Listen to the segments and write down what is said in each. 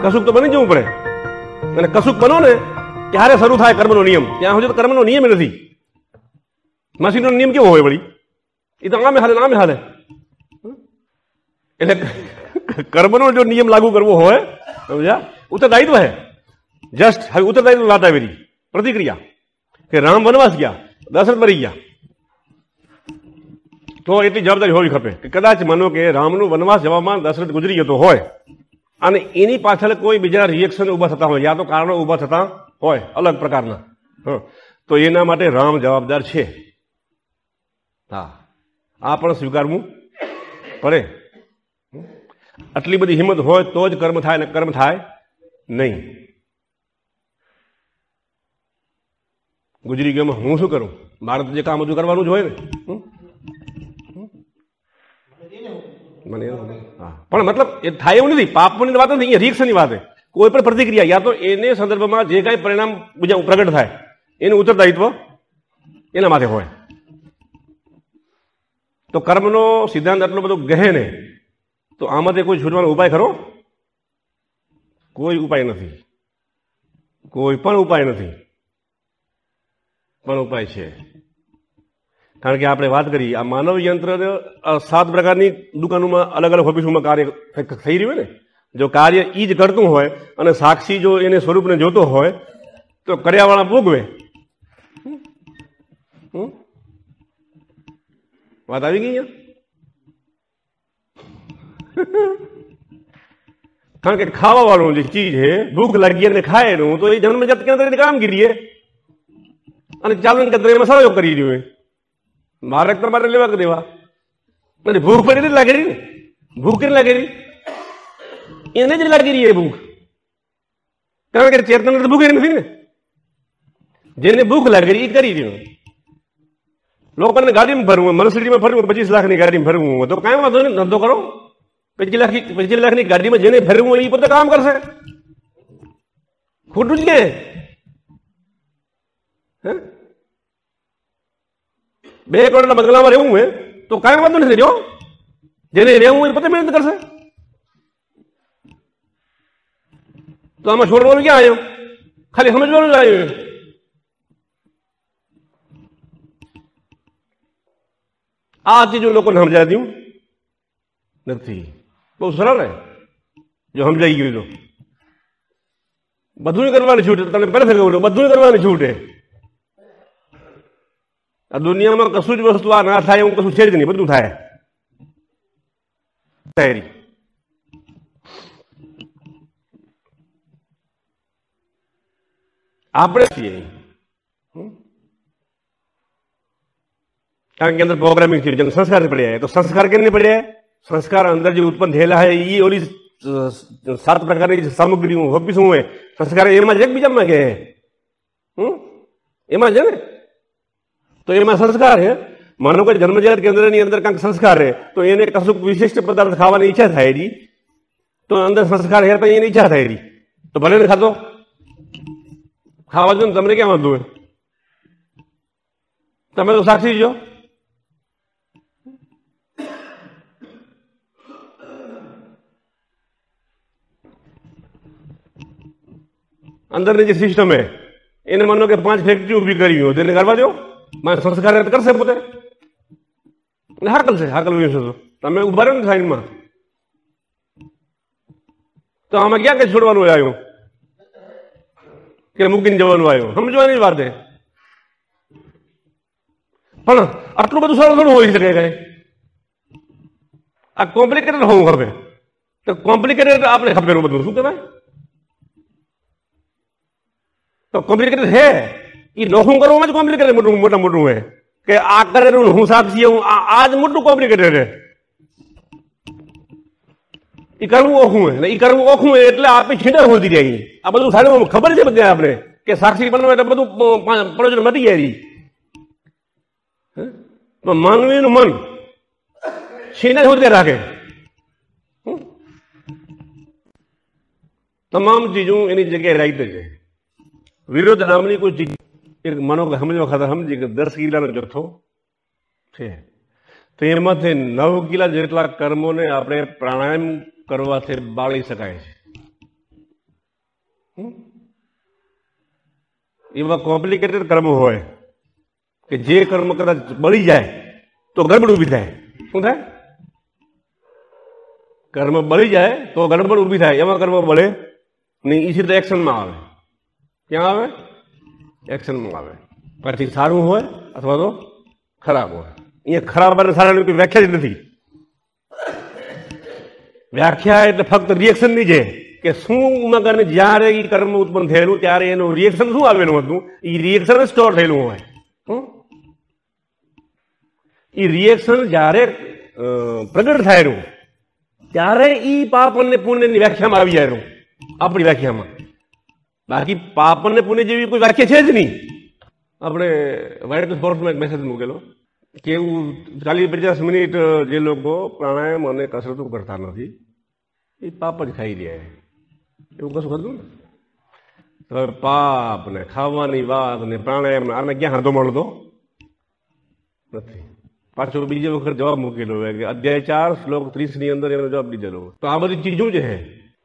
કશુંક તો બની જવું પડે, અને કશુંક બનો ને ત્યારે શરૂ થાય કર્મનો નિયમ. ત્યાં સુધી તો કર્મનો નિયમ નથી. મશીનનો નિયમ કેવો હોય વળી? એ તો આમે હાલે આમે હાલે. એટલે કર્મનો જો નિયમ લાગુ કરવો હોય સમજ્યા, ઉત્તરદાયિત્વ હે. જસ્ટ હવે ઉત્તરદાયિત્વ વાત આવી રહી, પ્રતિક્રિયા કે રામ વનવાસ ગયા, દશરથ મરી ગયા, તો એટલી જવાબદારી હોવી ખપે કે કદાચ માનો કે રામનું વનવાસ જવામાં દશરથ ગુજરી જતો હોય અને એની પાછળ કોઈ બીજા રિએક્શન ઉભા થતા હોય, યા તો કારણો ઉભા થતા હોય અલગ પ્રકારના, તો એના માટે રામ જવાબદાર છે. હા, આ પણ સ્વીકારવું પડે. આટલી બધી હિંમત હોય તો જ કર્મ થાય, ને કર્મ થાય નહીં. ગુજરી ગયોમાં હું શું કરું? મારે તો જે કામ બધું કરવાનું જ હોય ને. હા, પણ મતલબ એ થાય એવું નથી, પાપની વાત નથી, રિએક્શનની વાત છે. કોઈ પણ પ્રતિક્રિયા યા તો એને સંદર્ભમાં જે કાંઈ પરિણામ બીજા પ્રગટ થાય એનું ઉત્તરદાયિત્વ એના માથે હોય. તો કર્મનો સિદ્ધાંત આટલો બધો ગહેને, તો આમાંથી કોઈ છૂટવાનો ઉપાય ખરો? કોઈ ઉપાય નથી, કોઈ પણ ઉપાય નથી. પણ ઉપાય છે, કારણ કે આપણે વાત કરી આ માનવ યંત્ર 7 પ્રકારની દુકાનોમાં અલગ અલગ ઓફિસોમાં કાર્ય થઈ રહ્યું હોય ને, જો કાર્ય ઈ જ કરતું હોય અને સાક્ષી જો એને સ્વરૂપને જોતો હોય તો કર્યાવાળા ભોગવે. વાત આવી ગઈ અહીંયા? કારણ કે ખાવા વાળું જે ચીજ છે, ભૂખ લાગી અને ખાય એનું, તો એ જન્મજાત કેન્દ્ર કામગીરી છે અને ચાલન કેન્દ્ર એમાં સહયોગ કરી રહ્યું હોય. મારે તમારે લેવા દેવા અને ભૂખ પર એટલે લાગી રહી ને, ભૂખ કેટલી લાગી રહી? એને જ લાગી રહી એ ભૂખ, કારણ કે ચેતન તો ભૂખ નથી ને. જેને ભૂખ લાગી રહી એ કરી રહ્યું. લોકોને ગાડીમાં ભરવું, મર્સિડીઝમાં ફરવું, 25 લાખની ગાડીમાં ફરવું હોય તો કાંઈ વાંધો નહીં, ધંધો કરો. 25 લાખની ગાડીમાં જેને ફરવું હોય એ પોતે કામ કરશે, ખોટું જ કે? 2 કરોડના બંગલામાં રહેવું હોય તો કાંઈ વાંધો નથી. જો જેને રહેવું હોય પોતે મહેનત કરશે. તો આમાં છોડવાનું ક્યાં આવ્યો? ખાલી સમજવાનું જ આવ્યું. આ ચીજો લોકોને સમજાતી નથી. બહુ સરળ હે, જો સમજાઈ ગયું તો બધું કરવાની છૂટ. તને પહેલા કહ્યું બધું કરવાની છૂટ હે. આ દુનિયામાં કશું જ વસ્તુ આ ના થાય એવું કશું છે જ નહીં, બધું થાય. આપણે છીએ કારણ કે અંદર પ્રોગ્રામિંગ છે, જેને સંસ્કાર પડ્યા. તો સંસ્કાર કેમ નહીં પડ્યા? સંસ્કાર અંદર જે ઉત્પન્ન થયેલા હોય એ ઓલી 7 પ્રકારની સામગ્રી હોપી શું હોય, સંસ્કાર એમાં જ એકબીજામાં કે એમાં છે ને. તો એમાં સંસ્કાર છે. માનો કે જન્મજાત કેન્દ્રની અંદર કાંઈક સંસ્કાર છે તો એને કશું વિશિષ્ટ પદાર્થ ખાવાની ઈચ્છા થાય રહી, તો અંદર સંસ્કાર છે તો એની ઈચ્છા થાય રહી, તો ભલે ને ખાતો ખાવા જો ને, તમને ક્યાં વાંધો હોય? તમે તો સાક્ષી છો. અંદરની જે સિસ્ટમ હે એને માનો કે 5 ફેક્ટરી ઉભી કરી હોય, તેને કરવા દો. મારે સંસ્કાર કરશે પોતે, હાકલ છે, હાકલ તો તમે ઉભા રહ્યો ને સાઈડમાં. તો આમાં ક્યાં કઈ છોડવાનું આવ્યું કે મૂકીને જવાનું આવ્યું? સમજવાની વાત છે. પણ આટલું બધું સરળ થોડું હોઈ શકે કઈ? આ કોમ્પ્લિકેટેડ હોવું ખપે. તો કોમ્પ્લિકેટેડ આપણે ખપેલું બધું શું કહેવાય? તો કોમ્પ્લિકેટેડ હે એ નોખું કરવામાં જ કોમ્પ્લિકેટેડ મોટા મોટું હોય કે આ કરેલું હું સાક્ષી હું, આ જ મોટું કોમ્પ્લિકેટેડ છે. એ કરવું ઓખું હોય ને, એ કરવું ઓખું હોય એટલે આપણે છીંડર હોતી જાય. આ બધું સારું ખબર છે બધે આપણે કે સાક્ષી બનવા એટલે બધું પડોજ મટી જાય. તો માનવીનું મન છીંડર હોતી રાખે. તમામ ચીજો એની જગ્યાએ રાઈટ છે. વિરોધ નામની કોઈ ચીજ માનો કે સમજવા ખાતર સમજી કે 10 કિલ્લાનો જથ્થો છે, તો એમાંથી 9 કિલ્લા જેટલા કર્મોને આપણે પ્રાણાયામ કરવાથી બાળી શકાય છે. એવા કોમ્પ્લિકેટેડ કર્મો હોય કે જે કર્મ કદાચ બળી જાય તો ગડબડ ઊભી થાય. શું થાય? કર્મ બળી જાય તો ગડબડ ઊભી થાય. એમાં કર્મ બળે નહીં, એ સીધા એક્શનમાં આવે. ક્યાં આવે? એક્શનમાં આવે. પછી સારું હોય અથવા તો ખરાબ હોય. અહીંયા ખરાબ અને સારાની કોઈ વ્યાખ્યા જ નથી. વ્યાખ્યા એટલે ફક્ત રિએક્શનની છે કે શું મગર જ્યારે એ કર્મ ઉત્પન્ન થયેલું ત્યારે એનું રિએક્શન શું આવેલું હતું, એ રિએક્શન સ્ટોર થયેલું હોય. એ રિએક્શન જ્યારે પ્રગટ થાયેલું ત્યારે એ પાપ અને પુણ્યની વ્યાખ્યામાં આવી જાય. આપણી વ્યાખ્યામાં. બાકી પાપ અને પુણ્ય જેવી કોઈ વ્યાખ્યા છે જ નહીં. આપણે વાઇટ સ્પોર્ટ્સમાં એક મેસેજ મૂકેલો કે એવું 40-50 મિનિટ જે લોકો પ્રાણાયામ અને કસરતો કરતા નથી એ પાપ જ ખાઈ રહ્યા. એવું કશું ખરું ને? પાપ ને ખાવાની વાત ને પ્રાણાયામ આને ક્યાં હાથો મળતો નથી. પાછો બીજી વખત જવાબ મૂકેલો હોય કે અધ્યાય 4 શ્લોક 30 ની અંદર એનો જવાબ દીધેલો. તો આ બધી ચીજો છે.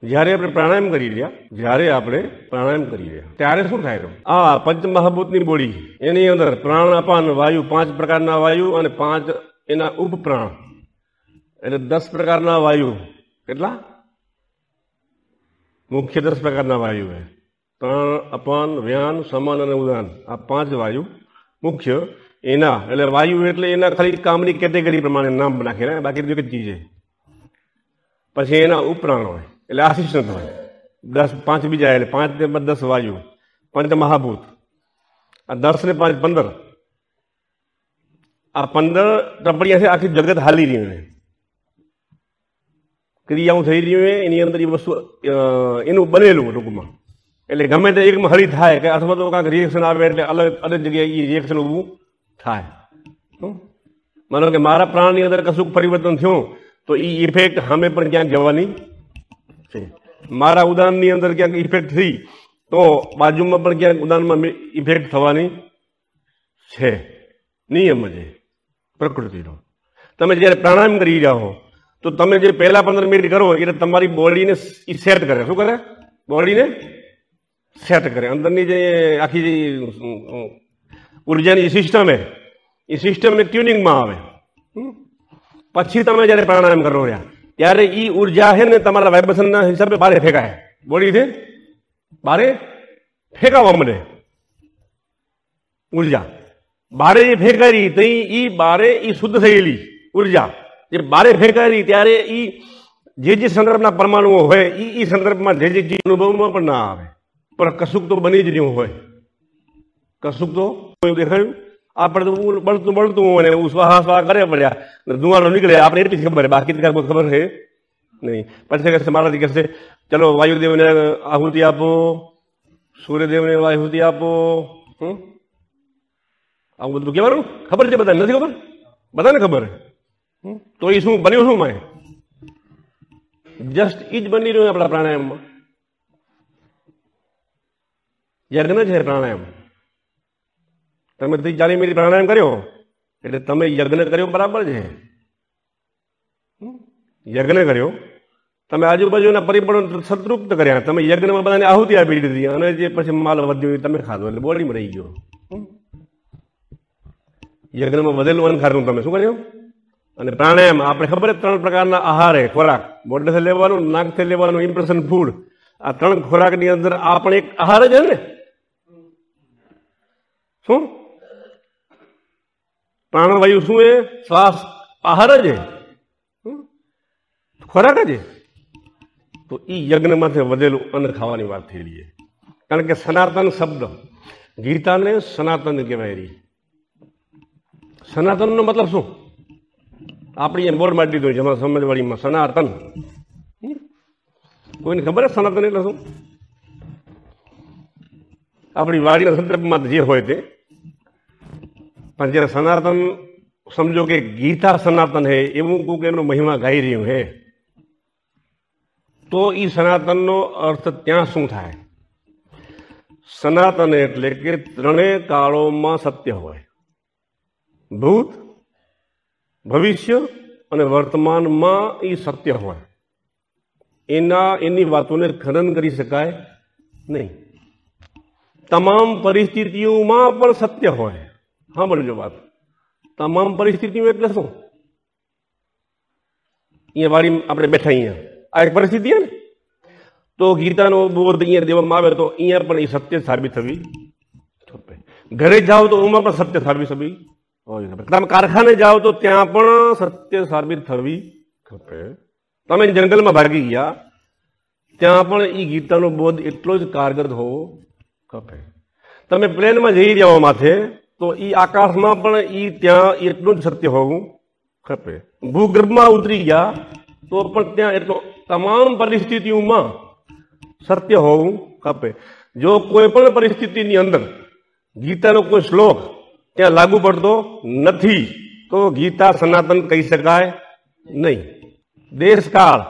જયારે આપણે પ્રાણાયામ કરી રહ્યા ત્યારે શું થાય? આ પંચમહાભૂતની બોડી એની અંદર પ્રાણ અપાન વાયુ 5 પ્રકારના વાયુ અને 5 એના ઉપપ્રાણ એટલે 10 પ્રકારના વાયુ. કેટલા? મુખ્ય 10 પ્રકારના વાયુ હે. પ્રાણ અપાન વ્યાન સમાન અને ઉદાન આ 5 વાયુ મુખ્ય. એના એટલે વાયુ એટલે એના ખાલી કામની કેટેગરી પ્રમાણે નામ નાખે, બાકી એક જ ચીજ છે. પછી એના ઉપપ્રાણ હોય એટલે આસિસ્ટન્ટ હોય 5 બીજા એટલે 5 ને 10 વાયુ પંચમહાભૂત. આ 10 ને 5 15. આ 15 ટપડિયા છે. આખી જગત હાલી રહ્યું છે, ક્રિયાઓ થઈ રહ્યું છે. એની અંદર એ વસ્તુ એનું બનેલું ટૂંકમાં. એટલે ગમે તે એકમાં હળી થાય કે અથવા તો કાંઈક રિએક્શન આવે એટલે અલગ જગ્યાએ એ રિએક્શન ઊભું થાય. માનો કે મારા પ્રાણની અંદર કશું પરિવર્તન થયું તો એ ઇફેક્ટ સામે પણ ક્યાંક જવાની છે. મારા ઉદાનની અંદર ક્યાંક ઇફેક્ટ થઈ તો બાજુમાં પણ ક્યાંક ઉદાનમાં ઇફેક્ટ થવાની છે. નિયમ છે પ્રકૃતિનો. તમે જ્યારે પ્રાણાયામ કરી રહ્યા હો તો તમે જે પહેલા 15 મિનિટ કરો એટલે તમારી બોડીને સેટ કરે. શું કરે? બોડીને સેટ કરે. અંદરની જે આખી જે ઉર્જાની સિસ્ટમ છે એ સિસ્ટમ ટ્યુનિંગમાં આવે. પછી તમે જ્યારે પ્રાણાયામ કરો રહ્યા ત્યારે એ ઉર્જા છે ને તમારા વાઇબ્રેશનના હિસાબે બારે ફેંકાય. બોડીથી બારે ફેંકાવા મળે ઉર્જા. બારે જે ફેંકાઈ તો એ બારે એ શુદ્ધ થયેલી ઉર્જા જે બારે ફેંકાઈ ત્યારે એ જે સંદર્ભના પરમાણુઓ હોય એ સંદર્ભમાં જે અનુભવમાં પણ ના આવે. પણ કશુંક તો બની જ રહ્યું હોય. કશુંક તો દેખાયું આપણે તો બળતું હોય ને સ્વાહા કરે પડ્યા ધુવાળો નીકળે આપણે એટલી ખબર. બાકી ખબર છે નહીં. પછી કહેશે મારાથી કહેશે ચલો વાયુદેવને આહુતિ આપો, સૂર્યદેવને આહુતિ આપો. આવું બધું કહેવાનું ખબર છે બધાને? નથી ખબર? બધાને ખબર. તો એ શું બન્યું? શું માય જસ્ટ ઈ જ બની રહ્યું આપણા પ્રાણાયામમાં. યજ્ઞ છે પ્રાણાયામ. તમે 40 મિનિટ પ્રાણાયામ કર્યો એટલે તમે યજ્ઞ કર્યો બરાબર છે. યજ્ઞ કર્યો તમે આજુબાજુના પરિબળો સંતૃપ્ત કર્યા. તમે યજ્ઞમાં બધાને આહુતિ આપી દીધી અને જે પછી માલ વધ્યો તમે ખાધો એટલે બોડીમાં રહી ગયો. યજ્ઞમાં વધેલું અન્ન ખાધું તમે શું કર્યું? અને પ્રાણાયામ આપણે ખબર છે 3 પ્રકારના આહાર છે. ખોરાક મોઢેથી લેવાનું, નાકથી લેવાનું, ઇમ્પ્રેશન ફૂડ. આ 3 ખોરાકની અંદર આ પણ એક આહાર જ છે ને. શું પ્રાણવાયુ શું છે? શ્વાસ આહાર જ છે, ખોરાક જ છે. તો એ યજ્ઞમાંથી વધેલું અન્ન ખાવાની વાત થઈ રહી છે. કારણ કે સનાતન શબ્દ ગીતાને સનાતન કહેવાય રહી. સનાતનનો મતલબ શું? આપણી એમ બોર્ડ મારી દીધું છે સમજવાડીમાં સનાતન. કોઈને ખબર છે સનાતન એટલે શું? આપણી વાડીના સંદર્ભમાં જે હોય તે. પણ જ્યારે સનાતન સમજો કે ગીતા સનાતન હે એવું કોઈક એનો મહિમા ગાઈ રહ્યું હે તો એ સનાતનનો અર્થ ત્યાં શું થાય? સનાતન એટલે કે 3 કાળોમાં સત્ય હોય. ભૂત, ભવિષ્ય અને વર્તમાનમાં એ સત્ય હોય. એની વાતોને ખનન કરી શકાય नहीं, તમામ પરિસ્થિતિઓમાં પણ સત્ય હોય. હા, બોલજો વાત. તમામ પરિસ્થિતિઓ એટલે શું? અહીંયા વાળી આપણે બેઠા અહીંયા આ એક પરિસ્થિતિ છે ને, તો ગીતાનો બોધ અહીંયા દેવામાં આવે તો અહીંયા પણ એ સત્ય સાબિત થવી. ઘરે જાઓ તો એમાં પણ સત્ય સાબિત થવી હોય. તમે કારખાને જાઓ તો ત્યાં પણ સત્ય સાબિત થવી ખપે. તમે જંગલમાં ભાગી ગયા ત્યાં પણ એ ગીતાનો બોધ એટલો જ કારગર હોવો ખપે. તમે પ્લેનમાં જઈ રહ્યા માથે તો એ આકાશમાં પણ એ ત્યાં એટલું જ સત્ય હોવું ખપે. ભૂગર્ભમાં ઉતરી ગયા તો પણ ત્યાં એટલો તમામ પરિસ્થિતિઓમાં સત્ય હોવું ખપે. જો કોઈ પણ પરિસ્થિતિની અંદર ગીતાનો કોઈ શ્લોક ત્યાં લાગુ પડતો નથી તો ગીતા સનાતન કહી શકાય નહીં. દેશકાળ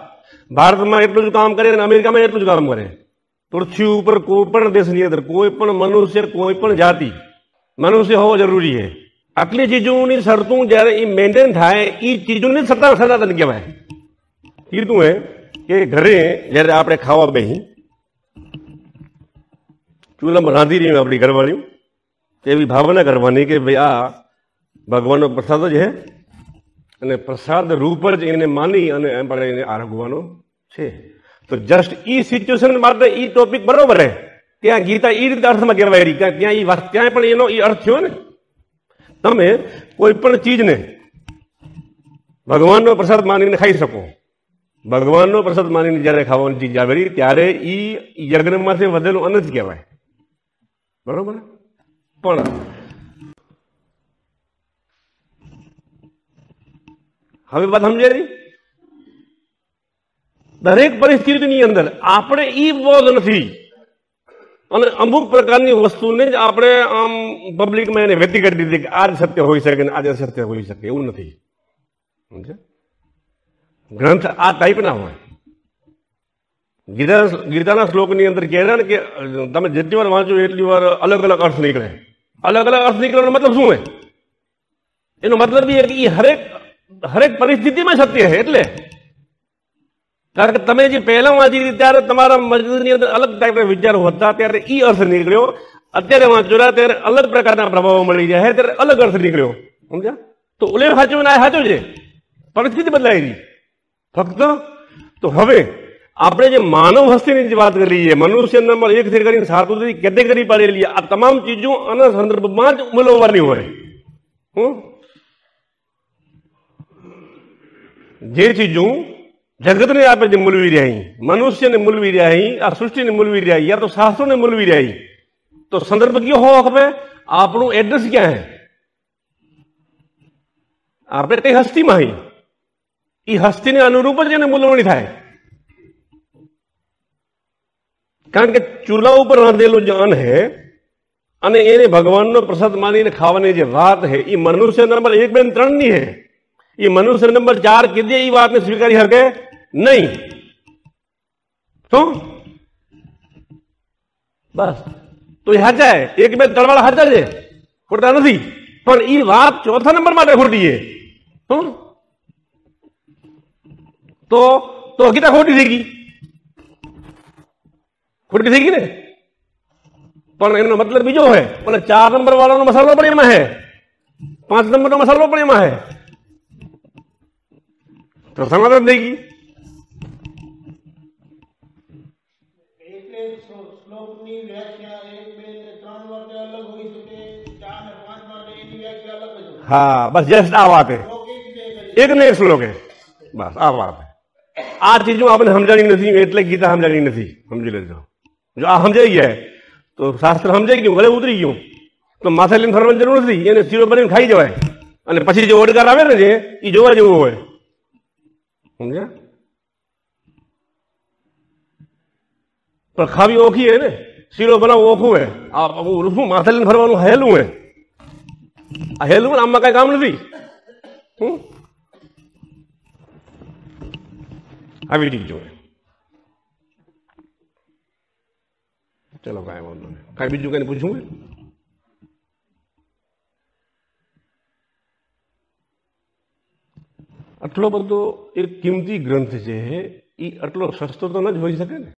ભારતમાં એટલું જ કામ કરે અને અમેરિકામાં એટલું જ કામ કરે. પૃથ્વી ઉપર કોઈ પણ દેશની અંદર કોઈ પણ મનુષ્ય કોઈ પણ જાતિ મનુષ્ય હોવો જરૂરી છે. આટલી ચીજોની શરતું જ્યારે એ મેન્ટેન થાય એ ચીજોની સત્તા સનાતન કહેવાય. કીધું હે કે ઘરે જ્યારે આપણે ખાવા બેસી ચૂલામાં રાંધી રહી આપણી ઘરવાળીઓ એવી ભાવના કરવાની કે ભાઈ આ ભગવાનનો પ્રસાદ જ છે અને પ્રસાદ રૂપ જ એને માની અને આપણે એને આરોગવાનો છે. તો જસ્ટ એ સિચ્યુએશન માટે એ ટોપિક બરોબર છે. ત્યાં ગીતા એ રીતે અર્થમાં કહેવાય રહી ત્યાં એ વાત ત્યાં પણ એનો એ અર્થ થયો ને. તમે કોઈ પણ ચીજને ભગવાનનો પ્રસાદ માનીને ખાઈ શકો. ભગવાનનો પ્રસાદ માનીને જ્યારે ખાવાની ચીજ આવેલી ત્યારે એ યજ્ઞમાંથી વધેલું અન્ન જ કહેવાય. બરોબર. પણ હવે વાત સમજાય. દરેક પરિસ્થિતિની અંદર આપણે એ બોધ નથી અને અમુક પ્રકારની વસ્તુને જ આપણે આમ પબ્લિકમાં એને વ્યક્તિ કરી દીધી કે આ જ સત્ય હોઈ શકે ને આ જ અસત્ય હોઈ શકે. એવું નથી. ગ્રંથ આ ટાઈપના હોય. ગીતાના શ્લોકની અંદર કહેવાય ને કે તમે જેટલી વાર વાંચો એટલી વાર અલગ અલગ અર્થ નીકળે. અલગ અલગ અર્થ નીકળવાનો મતલબ શું હોય? એનો મતલબ એ કે હરેક પરિસ્થિતિમાં સત્ય છે. એટલે કારણ કે તમે જે પહેલા વાંચી હતી ત્યારે તમારા મગજની અંદર અલગ ટાઈપના વિચારો હતા ત્યારે એ અર્થ નીકળ્યો. અત્યારે વાંચો ત્યારે અલગ પ્રકારના પ્રભાવો મળી જાય ત્યારે અલગ અર્થ નીકળ્યો. સમજ્યા? તો ઓલે સાચું ના સાચું છે. પરિસ્થિતિ બદલાઈ ગઈ ફક્ત. તો હવે આપણે જે માનવ હસ્તીની જે વાત કરી છે મનુષ્ય નંબર 1 થી કરીને 7 સુધી કેટેગરી પાડેલી આ તમામ ચીજો આના સંદર્ભમાં જ મૂલવવાની હોય. જે ચીજો જગતને આપણે જે મૂલવી રહ્યા મનુષ્યને મૂલવી રહ્યા આ સૃષ્ટિને મૂલવી રહ્યા યા તો શાસ્ત્રોને મૂલવી રહ્યા તો સંદર્ભ કયો હોવો ખપે? આપણું એડ્રેસ ક્યાં હે? આપણે કઈ હસ્તીમાં એ હસ્તીને અનુરૂપ જ એને મૂલવણી થાય. કારણ કે ચૂલા ઉપર રાંધેલું જે અન્ન હે અને એને ભગવાનનો પ્રસાદ માનીને ખાવાની જે વાત હે એ મનુષ્ય નંબર 1, 2, 3 ની હે. એ મનુષ્ય નંબર 4 કીધે એ વાતને સ્વીકારી શકે નહીં. તો બસ તો એ હાચા 1, 2, 3 વાળા હાચા છે, ખોટા નથી. પણ એ વાત ચોથા નંબર માટે ખોટી છે. તો ગીતા ખોટી થઈ ગઈ. ખોટી થઈ ગઈ ને. પણ એનો મતલબ બીજો હોય. પણ 4 નંબર વાળાનો મસાલો પણ એમાં હે, 5 નંબરનો મસાલો પણ એમાં હે. તો સમાધાન થઈ ગઈ. હા બસ જસ્ટ આ વાત હે. એક ને એક શ્લોક હે. બસ આ વાત હે. આ ચીજો આપણે સમજાણી નથી એટલે ગીતા સમજાણી નથી. સમજી લેજો. જો આ સમજાઈ ગયા તો શાસ્ત્ર સમજાઈ ગયું, ગળે ઉતરી ગયું તો માથે લઈને ફરવાની જરૂર નથી. એને શીરો બનીને ખાઈ જવાય અને પછી જે ઓડકાર આવે ને જે એ જોવા જેવું હોય. સમજ્યા? પણ ખાવી ઓખી હે ને, શીરો બનાવવું ઓખું હે. આ શું માથે લઈને ફરવાનું હેલું હે. આ હેલું આમાં કઈ કામ નથી. આવી રીતે જોવે. ચલો કાંઈ વાંધો નહીં. કાંઈ બીજું કઈ પૂછવું? આટલો બધો એક કિંમતી ગ્રંથ છે એ આટલો સસ્તો તો ન જ હોઈ શકે ને.